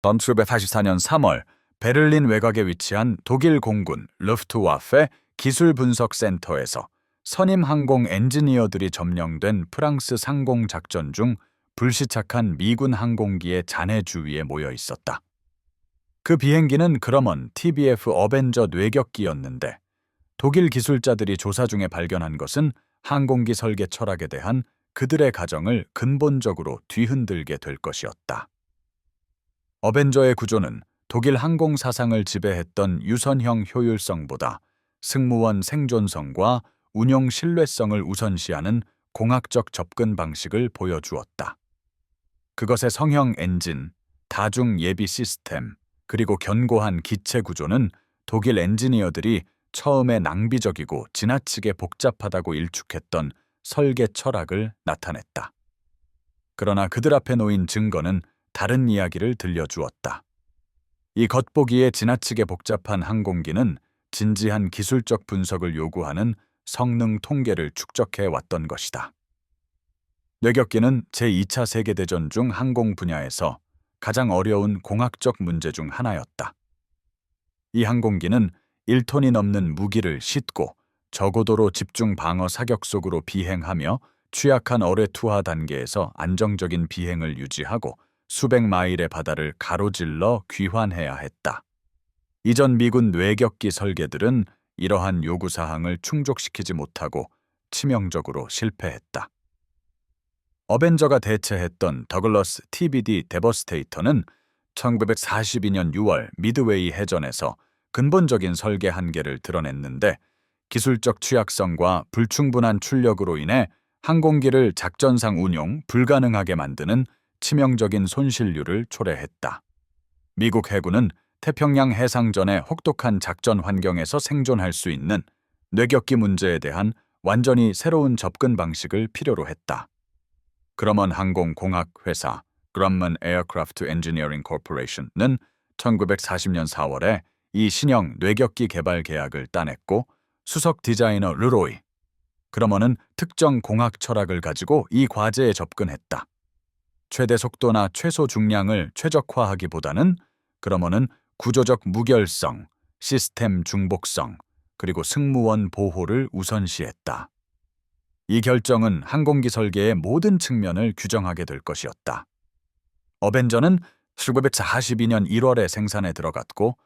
1944년 3월 베를린 외곽에 위치한 독일 공군 루프트와페 기술 분석 센터에서 선임 항공 엔지니어들이 점령된 프랑스 상공 작전 중 불시착한 미군 항공기의 잔해 주위에 모여 있었다. 그 비행기는 그러먼 TBF 어벤저 뇌격기였는데 독일 기술자들이 조사 중에 발견한 것은 항공기 설계 철학에 대한 그들의 가정을 근본적으로 뒤흔들게 될 것이었다. 어벤저의 구조는 독일 항공 사상을 지배했던 유선형 효율성보다 승무원 생존성과 운용 신뢰성을 우선시하는 공학적 접근 방식을 보여주었다. 그것의 성형 엔진, 다중 예비 시스템, 그리고 견고한 기체 구조는 독일 엔지니어들이 처음에 낭비적이고 지나치게 복잡하다고 일축했던 설계 철학을 나타냈다. 그러나 그들 앞에 놓인 증거는 다른 이야기를 들려주었다. 이 겉보기에 지나치게 복잡한 항공기는 진지한 기술적 분석을 요구하는 성능 통계를 축적해 왔던 것이다. 뇌격기는 제2차 세계대전 중 항공 분야에서 가장 어려운 공학적 문제 중 하나였다. 이 항공기는 1톤이 넘는 무기를 싣고 저고도로 집중 방어 사격 속으로 비행하며 취약한 어뢰 투하 단계에서 안정적인 비행을 유지하고 수백 마일의 바다를 가로질러 귀환해야 했다. 이전 미군 뇌격기 설계들은 이러한 요구사항을 충족시키지 못하고 치명적으로 실패했다. 어벤저가 대체했던 더글러스 TBD 데버스테이터는 1942년 6월 미드웨이 해전에서 근본적인 설계 한계를 드러냈는데 기술적 취약성과 불충분한 출력으로 인해 항공기를 작전상 운용 불가능하게 만드는 치명적인 손실률을 초래했다. 미국 해군은 태평양 해상전의 혹독한 작전 환경에서 생존할 수 있는 뇌격기 문제에 대한 완전히 새로운 접근 방식을 필요로 했다. 그러먼 항공공학 회사 그럼먼 에어크래프트 엔지니어링 코퍼레이션은 1940년 4월에 이 신형 뇌격기 개발 계약을 따냈고 수석 디자이너 르로이 그러먼은 특정 공학 철학을 가지고 이 과제에 접근했다. 최대 속도나 최소 중량을 최적화하기보다는 그러먼은 구조적 무결성, 시스템 중복성, 그리고 승무원 보호를 우선시했다. 이 결정은 항공기 설계의 모든 측면을 규정하게 될 것이었다. 어벤저는 1942년 1월에 생산에 들어갔고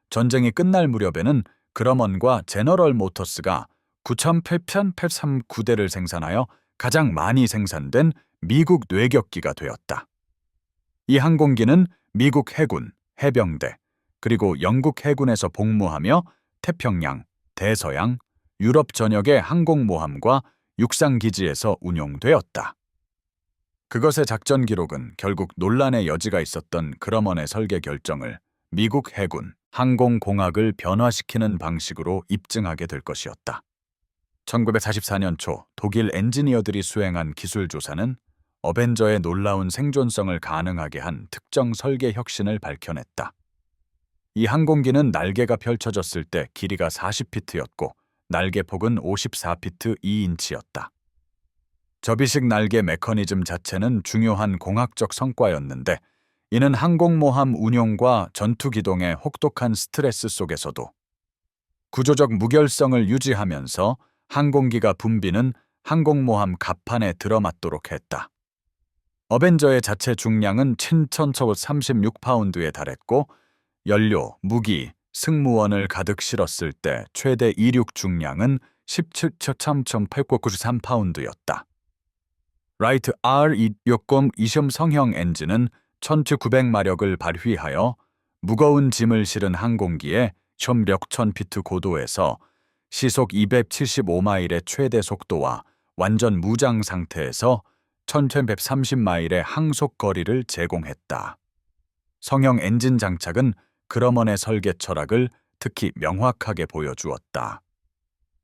전쟁이 끝날 무렵에는 그러먼과 제너럴 모터스가 9,839대를 생산하여 가장 많이 생산된 미국 뇌격기가 되었다. 이 항공기는 미국 해군, 해병대, 그리고 영국 해군에서 복무하며 태평양, 대서양, 유럽 전역의 항공모함과 육상기지에서 운용되었다. 그것의 작전 기록은 결국 논란의 여지가 있었던 그러먼의 설계 결정을 미국 해군, 항공공학을 변화시키는 방식으로 입증하게 될 것이었다. 1944년 초 독일 엔지니어들이 수행한 기술 조사는 어벤저의 놀라운 생존성을 가능하게 한 특정 설계 혁신을 밝혀냈다. 이 항공기는 날개가 펼쳐졌을 때 길이가 40피트였고 날개폭은 54피트 2인치였다. 접이식 날개 메커니즘 자체는 중요한 공학적 성과였는데 이는 항공모함 운용과 전투기동의 혹독한 스트레스 속에서도 구조적 무결성을 유지하면서 항공기가 붐비는 항공모함 갑판에 들어맞도록 했다. 어벤저의 자체 중량은 7,136파운드에 달했고 연료, 무기, 승무원을 가득 실었을 때 최대 이륙 중량은 17,893파운드였다. 라이트 R260 이심 성형 엔진은 1900마력을 발휘하여 무거운 짐을 실은 항공기에 협력 1000피트 고도에서 시속 275마일의 최대 속도와 완전 무장 상태에서 1130마일의 항속 거리를 제공했다. 성형 엔진 장착은 그러먼의 설계 철학을 특히 명확하게 보여주었다.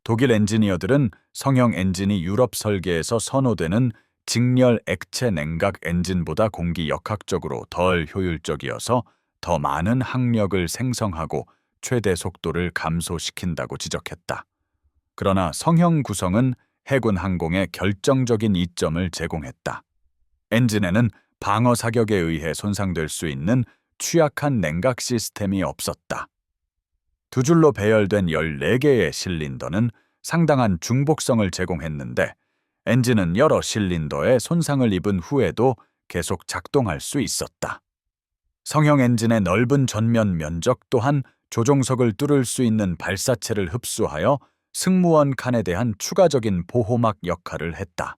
독일 엔지니어들은 성형 엔진이 유럽 설계에서 선호되는 직렬 액체 냉각 엔진보다 공기 역학적으로 덜 효율적이어서 더 많은 항력을 생성하고 최대 속도를 감소시킨다고 지적했다. 그러나 성형 구성은 해군 항공에 결정적인 이점을 제공했다. 엔진에는 방어 사격에 의해 손상될 수 있는 취약한 냉각 시스템이 없었다. 두 줄로 배열된 14개의 실린더는 상당한 중복성을 제공했는데 엔진은 여러 실린더에 손상을 입은 후에도 계속 작동할 수 있었다. 성형 엔진의 넓은 전면 면적 또한 조종석을 뚫을 수 있는 발사체를 흡수하여 승무원 칸에 대한 추가적인 보호막 역할을 했다.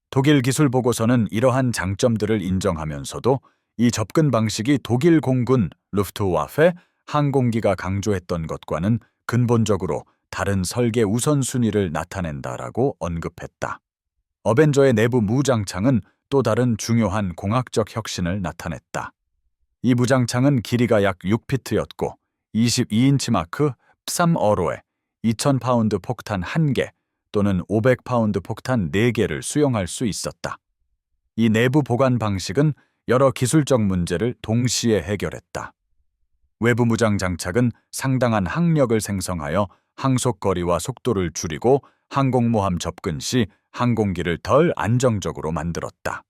독일 기술 보고서는 이러한 장점들을 인정하면서도 이 접근 방식이 독일 공군 루프트와페 항공기가 강조했던 것과는 근본적으로 다른 설계 우선순위를 나타낸다라고 언급했다. 어벤져의 내부 무장창은 또 다른 중요한 공학적 혁신을 나타냈다. 이 무장창은 길이가 약 6피트였고 22인치 마크 3어로에 2000파운드 폭탄 1개 또는 500파운드 폭탄 4개를 수용할 수 있었다. 이 내부 보관 방식은 여러 기술적 문제를 동시에 해결했다. 외부 무장 장착은 상당한 항력을 생성하여 항속거리와 속도를 줄이고 항공모함 접근 시 항공기를 덜 안정적으로 만들었다.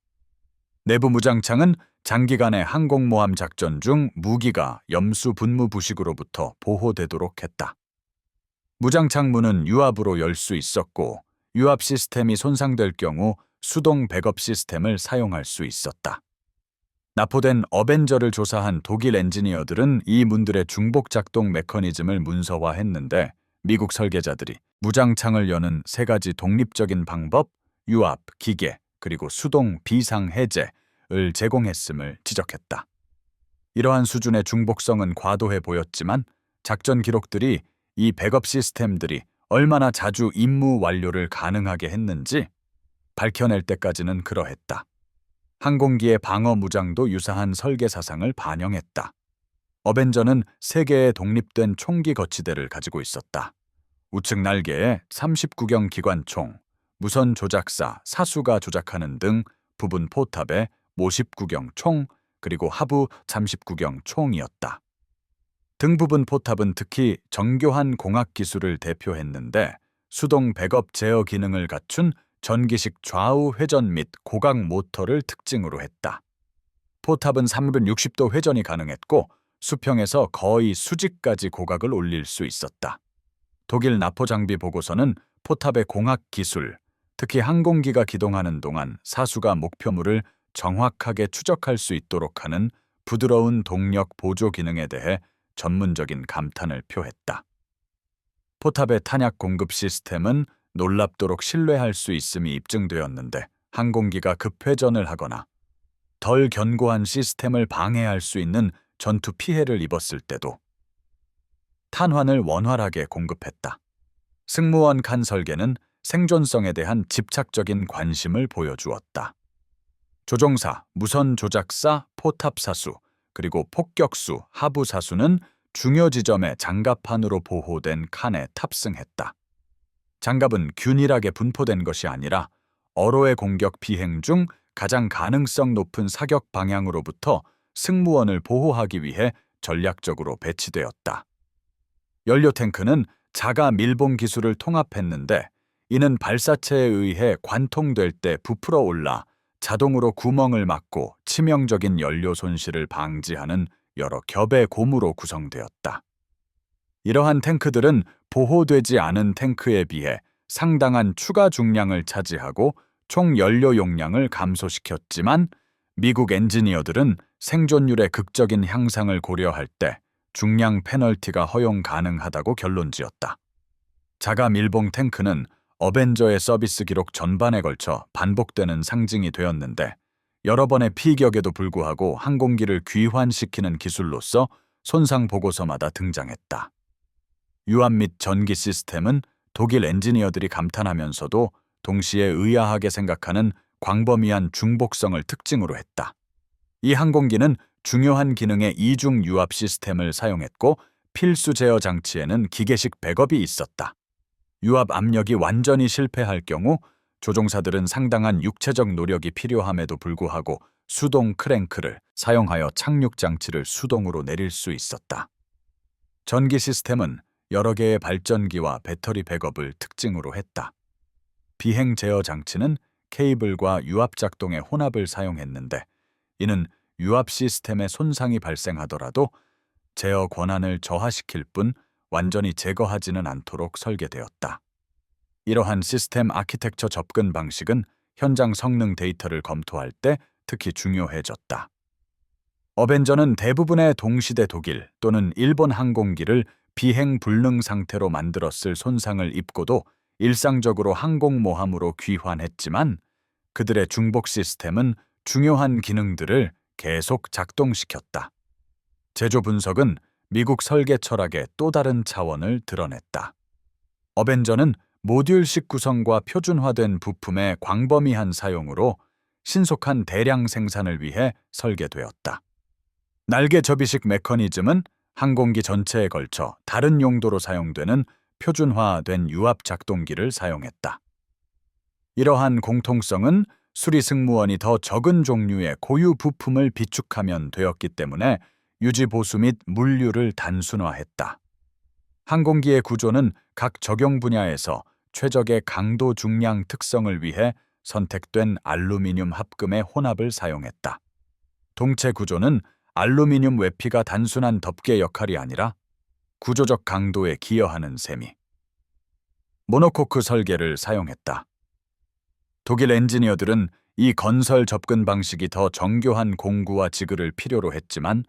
내부 무장창은 장기간의 항공모함 작전 중 무기가 염수 분무 부식으로부터 보호되도록 했다. 무장창 문은 유압으로 열 수 있었고 유압 시스템이 손상될 경우 수동 백업 시스템을 사용할 수 있었다. 납포된 어벤져를 조사한 독일 엔지니어들은 이 문들의 중복 작동 메커니즘을 문서화했는데 미국 설계자들이 무장창을 여는 세 가지 독립적인 방법, 유압, 기계, 그리고 수동 비상 해제를 제공했음을 지적했다. 이러한 수준의 중복성은 과도해 보였지만 작전 기록들이 이 백업 시스템들이 얼마나 자주 임무 완료를 가능하게 했는지 밝혀낼 때까지는 그러했다. 항공기의 방어 무장도 유사한 설계 사상을 반영했다. 어벤져는 3개의 독립된 총기 거치대를 가지고 있었다. 우측 날개에 39경 기관총, 무선 조작사 사수가 조작하는 등 부분 포탑에 59경 총, 그리고 하부 39경 총이었다. 등 부분 포탑은 특히 정교한 공학 기술을 대표했는데 수동 백업 제어 기능을 갖춘 전기식 좌우 회전 및 고각 모터를 특징으로 했다. 포탑은 360도 회전이 가능했고 수평에서 거의 수직까지 고각을 올릴 수 있었다. 독일 나포 장비 보고서는 포탑의 공학 기술, 특히 항공기가 기동하는 동안 사수가 목표물을 정확하게 추적할 수 있도록 하는 부드러운 동력 보조 기능에 대해 전문적인 감탄을 표했다. 포탑의 탄약 공급 시스템은 놀랍도록 신뢰할 수 있음이 입증되었는데 항공기가 급회전을 하거나 덜 견고한 시스템을 방해할 수 있는 전투 피해를 입었을 때도 탄환을 원활하게 공급했다. 승무원 칸 설계는 생존성에 대한 집착적인 관심을 보여주었다. 조종사, 무선 조작사, 포탑 사수, 그리고 폭격수, 하부 사수는 중요 지점에 장갑판으로 보호된 칸에 탑승했다. 장갑은 균일하게 분포된 것이 아니라 어로의 공격 비행 중 가장 가능성 높은 사격 방향으로부터 승무원을 보호하기 위해 전략적으로 배치되었다. 연료 탱크는 자가 밀봉 기술을 통합했는데 이는 발사체에 의해 관통될 때 부풀어 올라 자동으로 구멍을 막고 치명적인 연료 손실을 방지하는 여러 겹의 고무로 구성되었다. 이러한 탱크들은 보호되지 않은 탱크에 비해 상당한 추가 중량을 차지하고 총 연료 용량을 감소시켰지만 미국 엔지니어들은 생존율의 극적인 향상을 고려할 때 중량 페널티가 허용 가능하다고 결론지었다. 자가 밀봉 탱크는 어벤져의 서비스 기록 전반에 걸쳐 반복되는 상징이 되었는데 여러 번의 피격에도 불구하고 항공기를 귀환시키는 기술로서 손상 보고서마다 등장했다. 유압 및 전기 시스템은 독일 엔지니어들이 감탄하면서도 동시에 의아하게 생각하는 광범위한 중복성을 특징으로 했다. 이 항공기는 중요한 기능의 이중 유압 시스템을 사용했고 필수 제어 장치에는 기계식 백업이 있었다. 유압 압력이 완전히 실패할 경우 조종사들은 상당한 육체적 노력이 필요함에도 불구하고 수동 크랭크를 사용하여 착륙 장치를 수동으로 내릴 수 있었다. 전기 시스템은 여러 개의 발전기와 배터리 백업을 특징으로 했다. 비행 제어 장치는 케이블과 유압 작동의 혼합을 사용했는데 이는 유압 시스템에 손상이 발생하더라도 제어 권한을 저하시킬 뿐 완전히 제거하지는 않도록 설계되었다. 이러한 시스템 아키텍처 접근 방식은 현장 성능 데이터를 검토할 때 특히 중요해졌다. 어벤저는 대부분의 동시대 독일 또는 일본 항공기를 비행 불능 상태로 만들었을 손상을 입고도 일상적으로 항공모함으로 귀환했지만 그들의 중복 시스템은 중요한 기능들을 계속 작동시켰다. 제조 분석은 미국 설계 철학의 또 다른 차원을 드러냈다. 어벤저는 모듈식 구성과 표준화된 부품의 광범위한 사용으로 신속한 대량 생산을 위해 설계되었다. 날개 접이식 메커니즘은 항공기 전체에 걸쳐 다른 용도로 사용되는 표준화된 유압 작동기를 사용했다. 이러한 공통성은 수리 승무원이 더 적은 종류의 고유 부품을 비축하면 되었기 때문에 유지 보수 및 물류를 단순화했다. 항공기의 구조는 각 적용 분야에서 최적의 강도 중량 특성을 위해 선택된 알루미늄 합금의 혼합을 사용했다. 동체 구조는 알루미늄 외피가 단순한 덮개 역할이 아니라 구조적 강도에 기여하는 셈이 모노코크 설계를 사용했다. 독일 엔지니어들은 이 건설 접근 방식이 더 정교한 공구와 지그를 필요로 했지만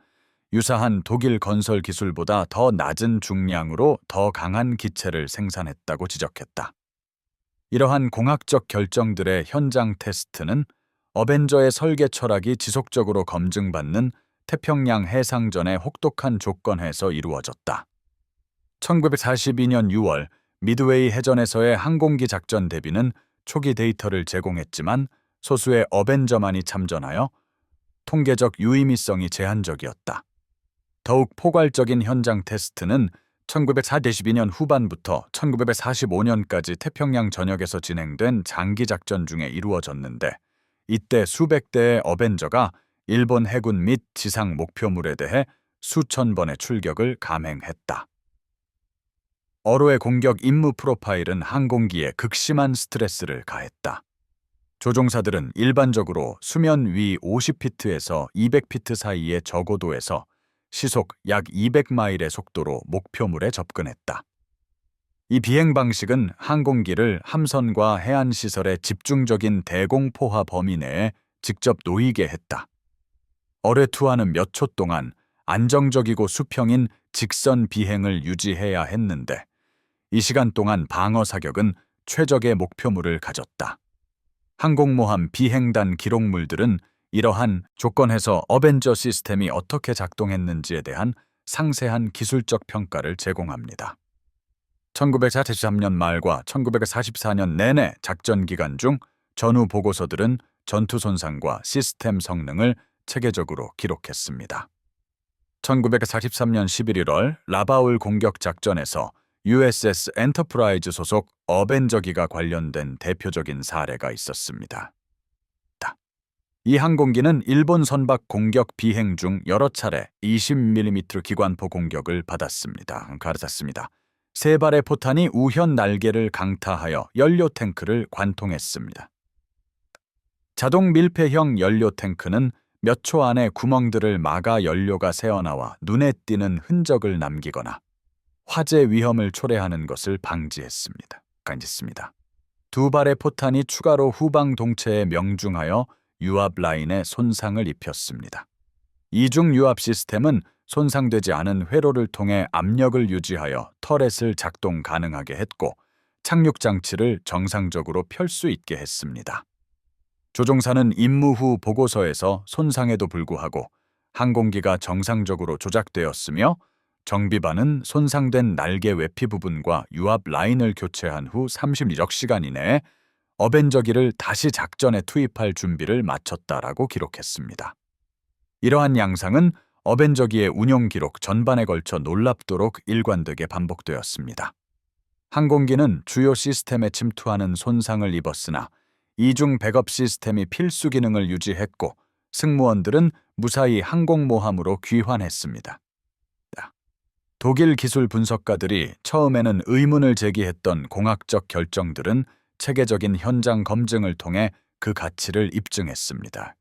유사한 독일 건설 기술보다 더 낮은 중량으로 더 강한 기체를 생산했다고 지적했다. 이러한 공학적 결정들의 현장 테스트는 어벤저의 설계 철학이 지속적으로 검증받는 태평양 해상전의 혹독한 조건에서 이루어졌다. 1942년 6월 미드웨이 해전에서의 항공기 작전 대비는 초기 데이터를 제공했지만 소수의 어벤저만이 참전하여 통계적 유의미성이 제한적이었다. 더욱 포괄적인 현장 테스트는 1942년 후반부터 1945년까지 태평양 전역에서 진행된 장기 작전 중에 이루어졌는데 이때 수백 대의 어벤저가 일본 해군 및 지상 목표물에 대해 수천 번의 출격을 감행했다. 어로의 공격 임무 프로파일은 항공기에 극심한 스트레스를 가했다. 조종사들은 일반적으로 수면 위 50피트에서 200피트 사이의 저고도에서 시속 약 200마일의 속도로 목표물에 접근했다. 이 비행 방식은 항공기를 함선과 해안시설의 집중적인 대공포화 범위 내에 직접 놓이게 했다. 어뢰 투하는 몇 초 동안 안정적이고 수평인 직선 비행을 유지해야 했는데 이 시간 동안 방어 사격은 최적의 목표물을 가졌다. 항공모함 비행단 기록물들은 이러한 조건에서 어벤저 시스템이 어떻게 작동했는지에 대한 상세한 기술적 평가를 제공합니다. 1943년 말과 1944년 내내 작전 기간 중 전후 보고서들은 전투 손상과 시스템 성능을 체계적으로 기록했습니다. 1943년 11월 라바울 공격 작전에서 USS 엔터프라이즈 소속 어벤저기가 관련된 대표적인 사례가 있었습니다. 이 항공기는 일본 선박 공격 비행 중 여러 차례 20mm 기관포 공격을 받았습니다. 세 발의 포탄이 우현 날개를 강타하여 연료 탱크를 관통했습니다. 자동 밀폐형 연료 탱크는 몇 초 안에 구멍들을 막아 연료가 새어나와 눈에 띄는 흔적을 남기거나 화재 위험을 초래하는 것을 방지했습니다. 두 발의 포탄이 추가로 후방 동체에 명중하여 유압 라인에 손상을 입혔습니다. 이중 유압 시스템은 손상되지 않은 회로를 통해 압력을 유지하여 터렛을 작동 가능하게 했고 착륙 장치를 정상적으로 펼 수 있게 했습니다. 조종사는 임무 후 보고서에서 손상에도 불구하고 항공기가 정상적으로 조작되었으며 정비반은 손상된 날개 외피 부분과 유압 라인을 교체한 후 36 시간 이내에 어벤저기를 다시 작전에 투입할 준비를 마쳤다라고 기록했습니다. 이러한 양상은 어벤저기의 운용 기록 전반에 걸쳐 놀랍도록 일관되게 반복되었습니다. 항공기는 주요 시스템에 침투하는 손상을 입었으나 이중 백업 시스템이 필수 기능을 유지했고 승무원들은 무사히 항공모함으로 귀환했습니다. 독일 기술 분석가들이 처음에는 의문을 제기했던 공학적 결정들은 체계적인 현장 검증을 통해 그 가치를 입증했습니다.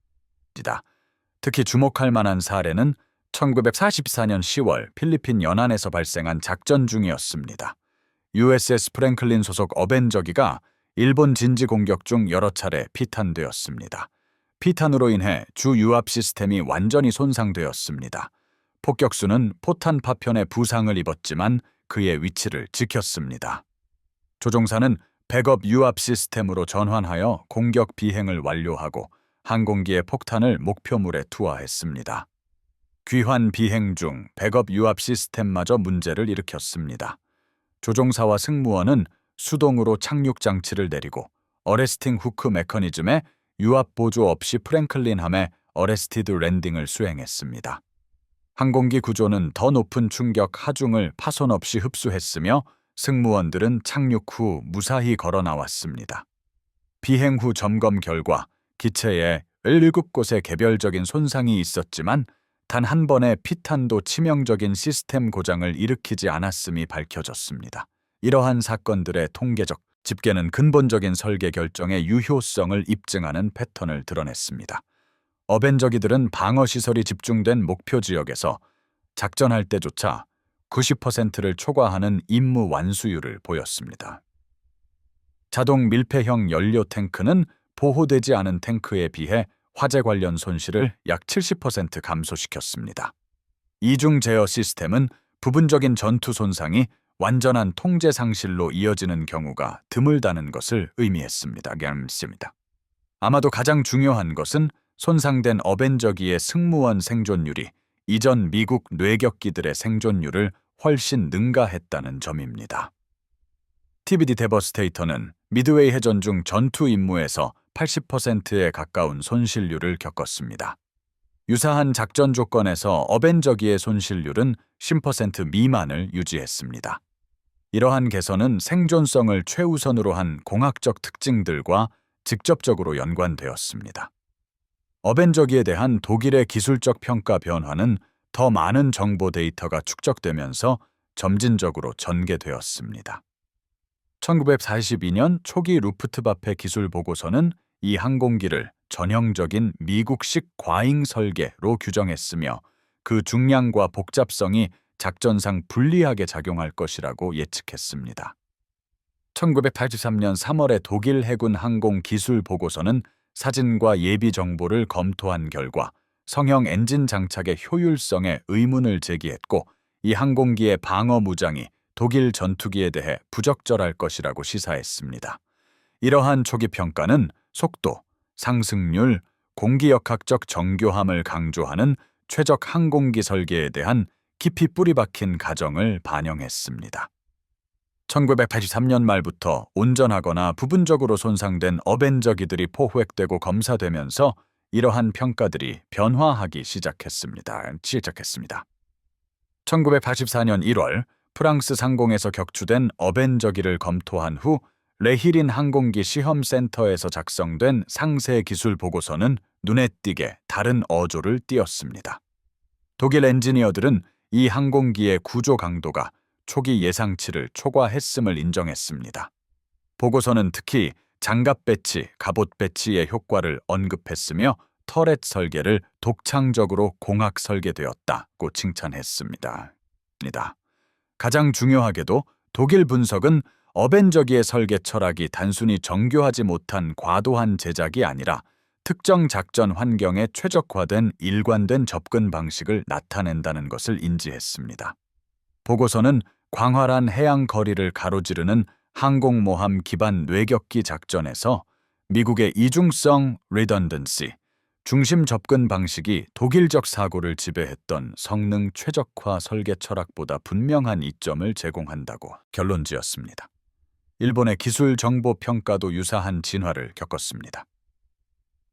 특히 주목할 만한 사례는 1944년 10월 필리핀 연안에서 발생한 작전 중이었습니다. USS 프랭클린 소속 어벤저기가 일본 진지 공격 중 여러 차례 피탄되었습니다. 피탄으로 인해 주 유압 시스템이 완전히 손상되었습니다. 폭격수는 포탄 파편에 부상을 입었지만 그의 위치를 지켰습니다. 조종사는 백업 유압 시스템으로 전환하여 공격 비행을 완료하고 항공기의 폭탄을 목표물에 투하했습니다. 귀환 비행 중 백업 유압 시스템마저 문제를 일으켰습니다. 조종사와 승무원은 수동으로 착륙 장치를 내리고 어레스팅 후크 메커니즘에 유압 보조 없이 프랭클린함에 어레스티드 랜딩을 수행했습니다. 항공기 구조는 더 높은 충격 하중을 파손 없이 흡수했으며 승무원들은 착륙 후 무사히 걸어 나왔습니다. 비행 후 점검 결과 기체에 17곳의 개별적인 손상이 있었지만 단 한 번의 피탄도 치명적인 시스템 고장을 일으키지 않았음이 밝혀졌습니다. 이러한 사건들의 통계적 집계는 근본적인 설계 결정의 유효성을 입증하는 패턴을 드러냈습니다. 어벤저기들은 방어시설이 집중된 목표 지역에서 작전할 때조차 90%를 초과하는 임무 완수율을 보였습니다. 자동 밀폐형 연료 탱크는 보호되지 않은 탱크에 비해 화재 관련 손실을 약 70% 감소시켰습니다. 이중 제어 시스템은 부분적인 전투 손상이 완전한 통제 상실로 이어지는 경우가 드물다는 것을 의미했습니다. 아마도 가장 중요한 것은 손상된 어벤저기의 승무원 생존율이 이전 미국 뇌격기들의 생존율을 훨씬 능가했다는 점입니다. TBD 데버스테이터는 미드웨이 해전 중 전투 임무에서 80%에 가까운 손실률을 겪었습니다. 유사한 작전 조건에서 어벤저기의 손실률은 10% 미만을 유지했습니다. 이러한 개선은 생존성을 최우선으로 한 공학적 특징들과 직접적으로 연관되었습니다. 어벤저기에 대한 독일의 기술적 평가 변화는 더 많은 정보 데이터가 축적되면서 점진적으로 전개되었습니다. 1942년 초기 루프트바페 기술 보고서는 이 항공기를 전형적인 미국식 과잉 설계로 규정했으며 그 중량과 복잡성이 작전상 불리하게 작용할 것이라고 예측했습니다. 1983년 3월에 독일 해군 항공 기술 보고서는 사진과 예비 정보를 검토한 결과 성형 엔진 장착의 효율성에 의문을 제기했고 이 항공기의 방어 무장이 독일 전투기에 대해 부적절할 것이라고 시사했습니다. 이러한 초기 평가는 속도, 상승률, 공기역학적 정교함을 강조하는 최적 항공기 설계에 대한 깊이 뿌리박힌 가정을 반영했습니다. 1983년 말부터 온전하거나 부분적으로 손상된 어벤저기들이 포획되고 검사되면서 이러한 평가들이 변화하기 시작했습니다. 1984년 1월 프랑스 상공에서 격추된 어벤저기를 검토한 후 레히린 항공기 시험센터에서 작성된 상세 기술 보고서는 눈에 띄게 다른 어조를 띄었습니다. 독일 엔지니어들은 이 항공기의 구조 강도가 초기 예상치를 초과했음을 인정했습니다. 보고서는 특히 장갑 배치, 갑옷 배치의 효과를 언급했으며 터렛 설계를 독창적으로 공학 설계되었다고 칭찬했습니다. 가장 중요하게도 독일 분석은 어벤저기의 설계 철학이 단순히 정교하지 못한 과도한 제작이 아니라 특정 작전 환경에 최적화된 일관된 접근 방식을 나타낸다는 것을 인지했습니다. 보고서는 광활한 해양 거리를 가로지르는 항공모함 기반 뇌격기 작전에서 미국의 이중성 redundancy, 중심 접근 방식이 독일적 사고를 지배했던 성능 최적화 설계 철학보다 분명한 이점을 제공한다고 결론지었습니다. 일본의 기술 정보 평가도 유사한 진화를 겪었습니다.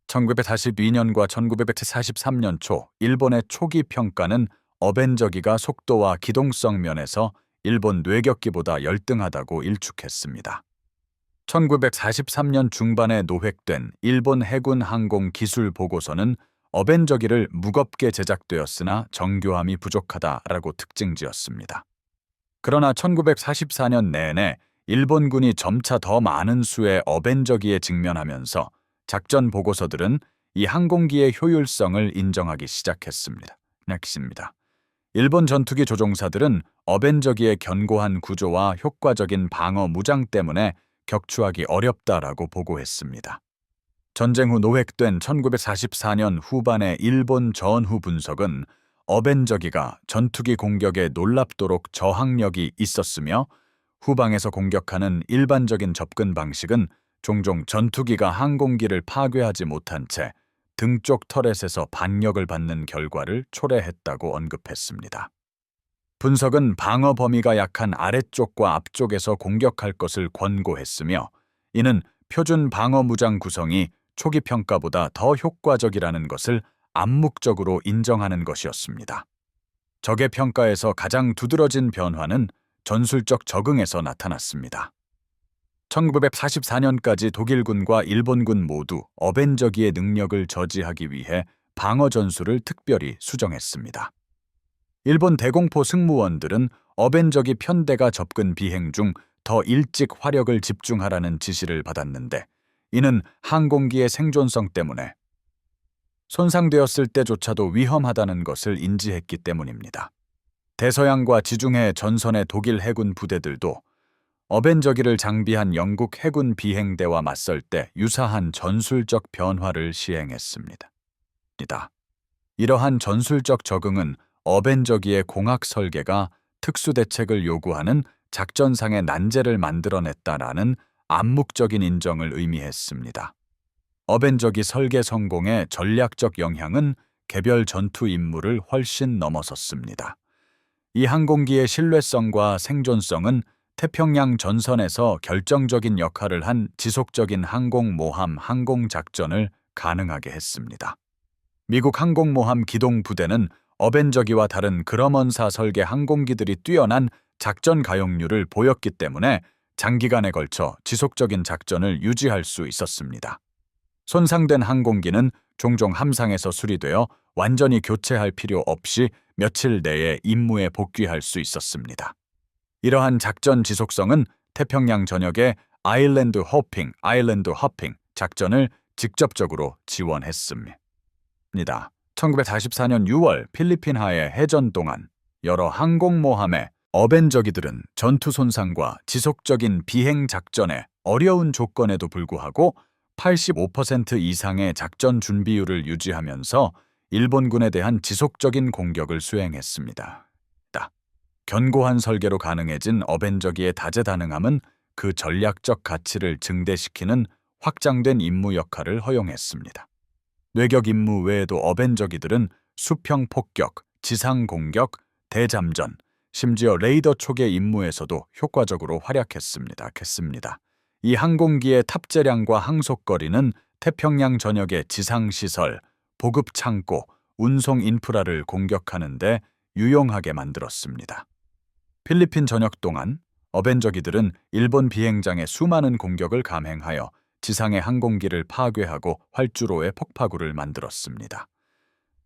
1942년과 1943년 초 일본의 초기 평가는 어벤저기가 속도와 기동성 면에서 일본 뇌격기보다 열등하다고 일축했습니다. 1943년 중반에 노획된 일본 해군 항공 기술 보고서는 어벤저기를 무겁게 제작되었으나 정교함이 부족하다라고 특징지었습니다. 그러나 1944년 내내 일본군이 점차 더 많은 수의 어벤저기에 직면하면서 작전 보고서들은 이 항공기의 효율성을 인정하기 시작했습니다. 일본 전투기 조종사들은 어벤져기의 견고한 구조와 효과적인 방어 무장 때문에 격추하기 어렵다라고 보고했습니다. 전쟁 후 노획된 1944년 후반의 일본 전후 분석은 어벤져기가 전투기 공격에 놀랍도록 저항력이 있었으며 후방에서 공격하는 일반적인 접근 방식은 종종 전투기가 항공기를 파괴하지 못한 채 등 쪽 터렛에서 반격을 받는 결과를 초래했다고 언급했습니다. 분석은 방어 범위가 약한 아래쪽과 앞쪽에서 공격할 것을 권고했으며 이는 표준 방어 무장 구성이 초기 평가보다 더 효과적이라는 것을 암묵적으로 인정하는 것이었습니다. 적의 평가에서 가장 두드러진 변화는 전술적 적응에서 나타났습니다. 1944년까지 독일군과 일본군 모두 어벤져기의 능력을 저지하기 위해 방어 전술을 특별히 수정했습니다. 일본 대공포 승무원들은 어벤져기 편대가 접근 비행 중 더 일찍 화력을 집중하라는 지시를 받았는데 이는 항공기의 생존성 때문에 손상되었을 때조차도 위험하다는 것을 인지했기 때문입니다. 대서양과 지중해 전선의 독일 해군 부대들도 어벤져기를 장비한 영국 해군 비행대와 맞설 때 유사한 전술적 변화를 시행했습니다. 이러한 전술적 적응은 어벤져기의 공학 설계가 특수 대책을 요구하는 작전상의 난제를 만들어냈다라는 암묵적인 인정을 의미했습니다. 어벤져기 설계 성공의 전략적 영향은 개별 전투 임무를 훨씬 넘어섰습니다. 이 항공기의 신뢰성과 생존성은 태평양 전선에서 결정적인 역할을 한 지속적인 항공모함 항공작전을 가능하게 했습니다. 미국 항공모함 기동부대는 어벤져기와 다른 그러먼사 설계 항공기들이 뛰어난 작전 가용률을 보였기 때문에 장기간에 걸쳐 지속적인 작전을 유지할 수 있었습니다. 손상된 항공기는 종종 함상에서 수리되어 완전히 교체할 필요 없이 며칠 내에 임무에 복귀할 수 있었습니다. 이러한 작전 지속성은 태평양 전역의 아일랜드 호핑 작전을 직접적으로 지원했습니다. 1944년 6월 필리핀하의 해전 동안 여러 항공모함의 어벤져기들은 전투 손상과 지속적인 비행 작전에 어려운 조건에도 불구하고 85% 이상의 작전 준비율을 유지하면서 일본군에 대한 지속적인 공격을 수행했습니다. 견고한 설계로 가능해진 어벤져기의 다재다능함은 그 전략적 가치를 증대시키는 확장된 임무 역할을 허용했습니다. 뇌격 임무 외에도 어벤져기들은 수평 폭격, 지상 공격, 대잠전, 심지어 레이더 초계 임무에서도 효과적으로 활약했습니다. 이 항공기의 탑재량과 항속거리는 태평양 전역의 지상시설, 보급 창고, 운송 인프라를 공격하는 데 유용하게 만들었습니다. 필리핀 전역 동안 어벤져기들은 일본 비행장의 수많은 공격을 감행하여 지상의 항공기를 파괴하고 활주로에 폭파구를 만들었습니다.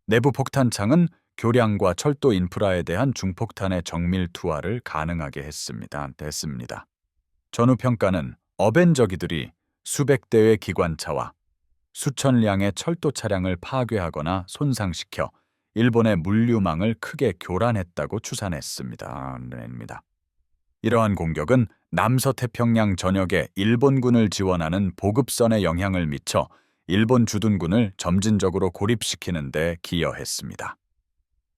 내부 폭탄창은 교량과 철도 인프라에 대한 중폭탄의 정밀 투하를 가능하게 했습니다. 전후 평가는 어벤져기들이 수백 대의 기관차와 수천 량의 철도 차량을 파괴하거나 손상시켜 일본의 물류망을 크게 교란했다고 추산했습니다. 이러한 공격은 남서태평양 전역에 일본군을 지원하는 보급선에 영향을 미쳐 일본 주둔군을 점진적으로 고립시키는 데 기여했습니다.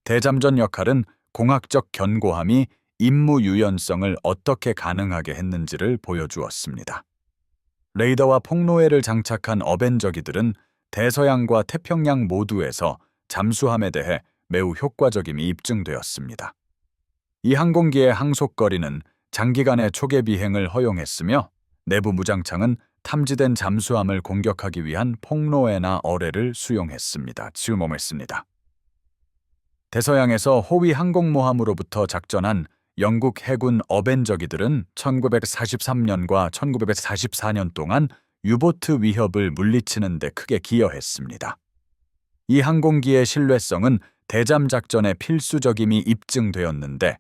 대잠전 역할은 공학적 견고함이 임무 유연성을 어떻게 가능하게 했는지를 보여주었습니다. 레이더와 폭로해를 장착한 어벤져기들은 대서양과 태평양 모두에서 잠수함에 대해 매우 효과적임이 입증되었습니다. 이 항공기의 항속거리는 장기간의 초계 비행을 허용했으며 내부 무장창은 탐지된 잠수함을 공격하기 위한 폭로해나 어뢰를 수용했습니다. 대서양에서 호위 항공모함으로부터 작전한 영국 해군 어벤져기들은 1943년과 1944년 동안 유보트 위협을 물리치는 데 크게 기여했습니다. 이 항공기의 신뢰성은 대잠 작전의 필수적임이 입증되었는데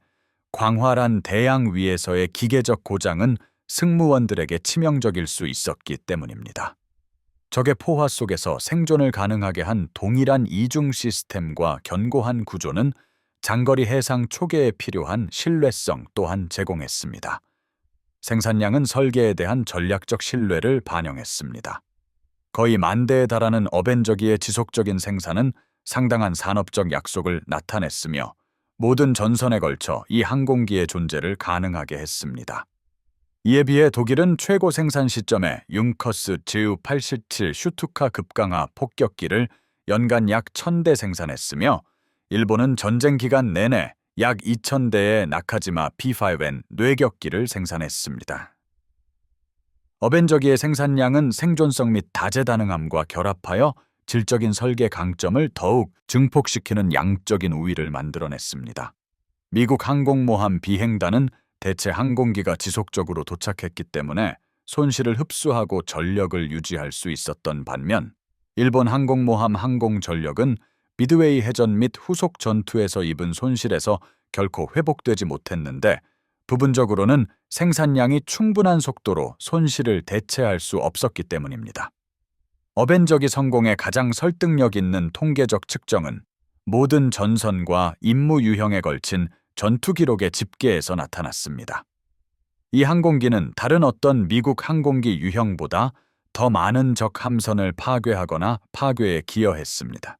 광활한 대양 위에서의 기계적 고장은 승무원들에게 치명적일 수 있었기 때문입니다. 적의 포화 속에서 생존을 가능하게 한 동일한 이중 시스템과 견고한 구조는 장거리 해상 초계에 필요한 신뢰성 또한 제공했습니다. 생산량은 설계에 대한 전략적 신뢰를 반영했습니다. 거의 10,000대에 달하는 어벤져기의 지속적인 생산은 상당한 산업적 약속을 나타냈으며 모든 전선에 걸쳐 이 항공기의 존재를 가능하게 했습니다. 이에 비해 독일은 최고 생산 시점에 융커스 Ju-87 슈투카 급강하 폭격기를 연간 약 1,000대 생산했으며 일본은 전쟁 기간 내내 약 2,000대의 나카지마 B5N 뇌격기를 생산했습니다. 어벤져기의 생산량은 생존성 및 다재다능함과 결합하여 질적인 설계 강점을 더욱 증폭시키는 양적인 우위를 만들어냈습니다. 미국 항공모함 비행단은 대체 항공기가 지속적으로 도착했기 때문에 손실을 흡수하고 전력을 유지할 수 있었던 반면 일본 항공모함 항공전력은 미드웨이 해전 및 후속 전투에서 입은 손실에서 결코 회복되지 못했는데 부분적으로는 생산량이 충분한 속도로 손실을 대체할 수 없었기 때문입니다. 어벤져기 성공의 가장 설득력 있는 통계적 측정은 모든 전선과 임무 유형에 걸친 전투 기록의 집계에서 나타났습니다. 이 항공기는 다른 어떤 미국 항공기 유형보다 더 많은 적 함선을 파괴하거나 파괴에 기여했습니다.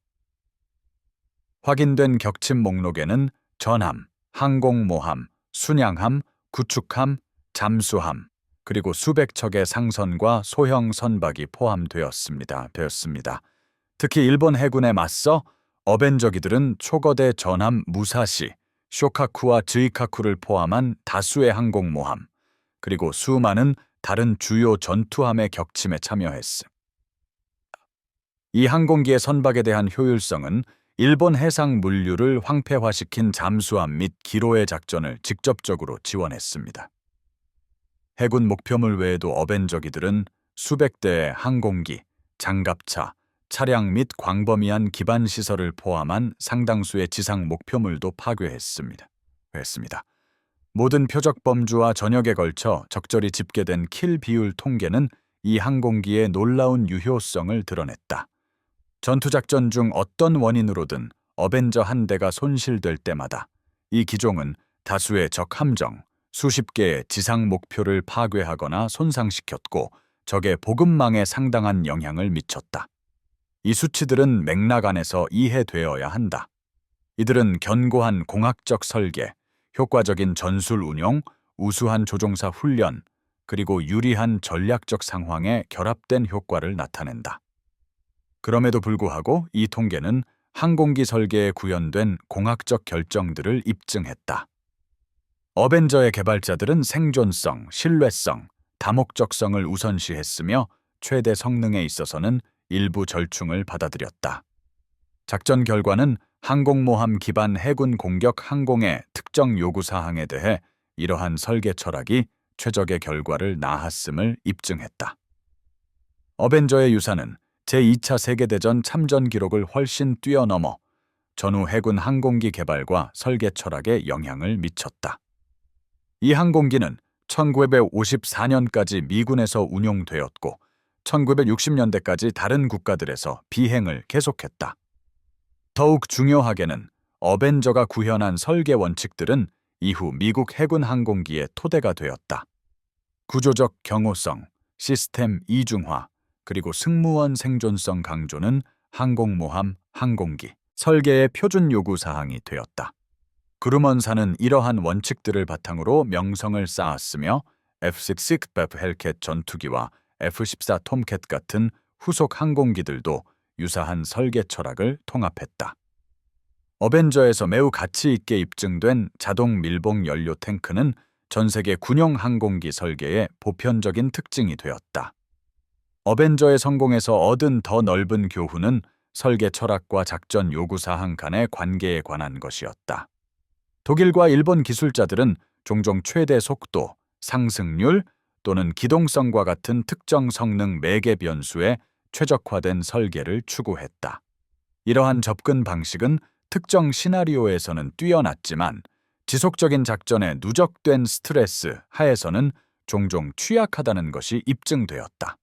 확인된 격침 목록에는 전함, 항공모함, 순양함, 구축함, 잠수함, 그리고 수백 척의 상선과 소형 선박이 포함되었습니다. 특히 일본 해군에 맞서 어벤져기들은 초거대 전함 무사시, 쇼카쿠와 즈이카쿠를 포함한 다수의 항공모함, 그리고 수많은 다른 주요 전투함의 격침에 참여했습니다. 이 항공기의 선박에 대한 효율성은 일본 해상 물류를 황폐화시킨 잠수함 및 기로의 작전을 직접적으로 지원했습니다. 해군 목표물 외에도 어벤져기들은 수백 대의 항공기, 장갑차, 차량 및 광범위한 기반 시설을 포함한 상당수의 지상 목표물도 파괴했습니다. 모든 표적 범주와 전역에 걸쳐 적절히 집계된 킬 비율 통계는 이 항공기의 놀라운 유효성을 드러냈다. 전투작전 중 어떤 원인으로든 어벤져 한 대가 손실될 때마다 이 기종은 다수의 적 함정, 수십 개의 지상 목표를 파괴하거나 손상시켰고 적의 보급망에 상당한 영향을 미쳤다. 이 수치들은 맥락 안에서 이해되어야 한다. 이들은 견고한 공학적 설계, 효과적인 전술 운용, 우수한 조종사 훈련, 그리고 유리한 전략적 상황에 결합된 효과를 나타낸다. 그럼에도 불구하고 이 통계는 항공기 설계에 구현된 공학적 결정들을 입증했다. 어벤져의 개발자들은 생존성, 신뢰성, 다목적성을 우선시했으며 최대 성능에 있어서는 일부 절충을 받아들였다. 작전 결과는 항공모함 기반 해군 공격 항공의 특정 요구사항에 대해 이러한 설계 철학이 최적의 결과를 낳았음을 입증했다. 어벤져의 유사는 제2차 세계대전 참전 기록을 훨씬 뛰어넘어 전후 해군 항공기 개발과 설계 철학에 영향을 미쳤다. 이 항공기는 1954년까지 미군에서 운용되었고 1960년대까지 다른 국가들에서 비행을 계속했다. 더욱 중요하게는 어벤져가 구현한 설계 원칙들은 이후 미국 해군 항공기의 토대가 되었다. 구조적 경호성, 시스템 이중화, 그리고 승무원 생존성 강조는 항공모함, 항공기, 설계의 표준 요구 사항이 되었다. 그루먼사는 이러한 원칙들을 바탕으로 명성을 쌓았으며 F-16 베프 헬캣 전투기와 F-14 톰캣 같은 후속 항공기들도 유사한 설계 철학을 통합했다. 어벤져에서 매우 가치 있게 입증된 자동 밀봉 연료 탱크는 전 세계 군용 항공기 설계의 보편적인 특징이 되었다. 어벤져의 성공에서 얻은 더 넓은 교훈은 설계 철학과 작전 요구사항 간의 관계에 관한 것이었다. 독일과 일본 기술자들은 종종 최대 속도, 상승률 또는 기동성과 같은 특정 성능 매개 변수에 최적화된 설계를 추구했다. 이러한 접근 방식은 특정 시나리오에서는 뛰어났지만 지속적인 작전에 누적된 스트레스 하에서는 종종 취약하다는 것이 입증되었다.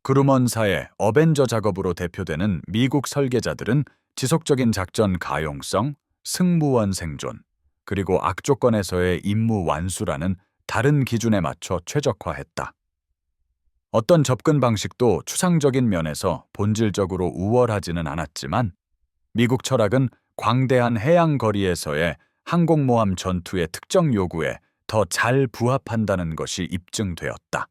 그루먼사의 어벤져 작업으로 대표되는 미국 설계자들은 지속적인 작전 가용성, 승무원 생존, 그리고 악조건에서의 임무 완수라는 다른 기준에 맞춰 최적화했다. 어떤 접근 방식도 추상적인 면에서 본질적으로 우월하지는 않았지만 미국 철학은 광대한 해양 거리에서의 항공모함 전투의 특정 요구에 더 잘 부합한다는 것이 입증되었다.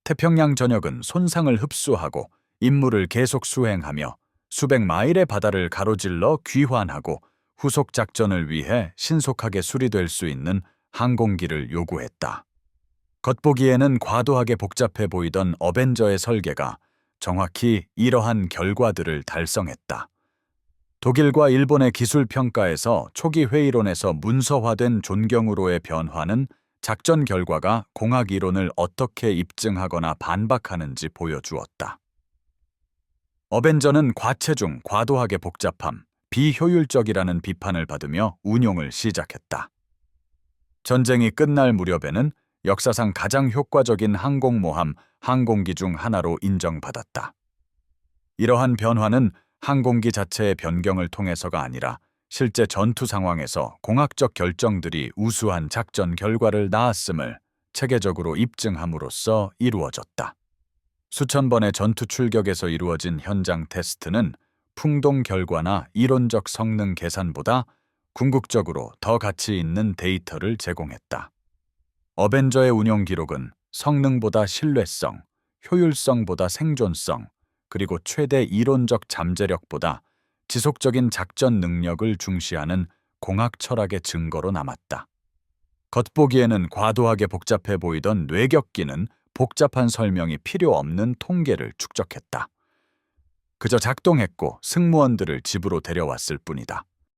태평양 전역은 손상을 흡수하고 임무를 계속 수행하며 수백 마일의 바다를 가로질러 귀환하고 후속 작전을 위해 신속하게 수리될 수 있는 항공기를 요구했다. 겉보기에는 과도하게 복잡해 보이던 어벤져의 설계가 정확히 이러한 결과들을 달성했다. 독일과 일본의 기술 평가에서 초기 회의론에서 문서화된 존경으로의 변화는 작전 결과가 공학 이론을 어떻게 입증하거나 반박하는지 보여주었다. 어벤져는 과체중, 과도하게 복잡함, 비효율적이라는 비판을 받으며 운용을 시작했다. 전쟁이 끝날 무렵에는 역사상 가장 효과적인 항공모함, 항공기 중 하나로 인정받았다. 이러한 변화는 항공기 자체의 변경을 통해서가 아니라 실제 전투 상황에서 공학적 결정들이 우수한 작전 결과를 낳았음을 체계적으로 입증함으로써 이루어졌다. 수천 번의 전투 출격에서 이루어진 현장 테스트는 풍동 결과나 이론적 성능 계산보다 궁극적으로 더 가치 있는 데이터를 제공했다. 어벤져의 운용 기록은 성능보다 신뢰성, 효율성보다 생존성, 그리고 최대 이론적 잠재력보다 지속적인 작전 능력을 중시하는 공학 철학의 증거로 남았다. 겉보기에는 과도하게 복잡해 보이던 뇌격기는 복잡한 설명이 필요 없는 통계를 축적했다. 그저 작동했고 승무원들을 집으로 데려왔을 뿐이다.